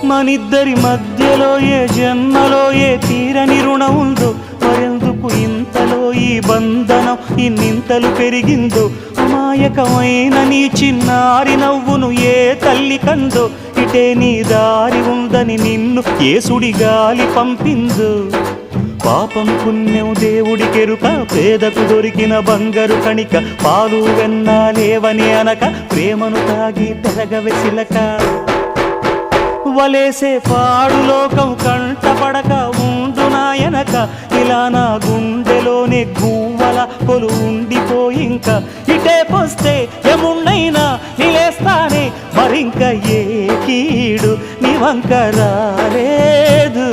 మనిద్దరి మధ్యలో ఏ జన్మలో ఏ తీరని రుణం ఉందో, మరెందుకు ఇంతలో ఈ బంధనం ఇన్నింతలు పెరిగిందో. అమాయకమైన నీ చిన్నారి నవ్వును ఏ తల్లి కందో, ఇటే నీ దారి ఉందని నిన్ను ఏ సుడి గాలి పంపిందో. పాపం పుణ్యం దేవుడికెరుక, పేదకు దొరికిన బంగారు కణిక, పాలు వెన్నాలేవని అనక ప్రేమను తాగి పెరగవెసిలక. వలేసే పాడు లోకం కంటపడక ఉండు నాయనక, ఇలా నా గుండెలోనే గువ్వల కొలు ఉండిపోయింక. ఇటే పోస్తే ఎమున్నైనా నిలేస్తానే, మరింక ఏ కీడు నీ వంక రాలేదు.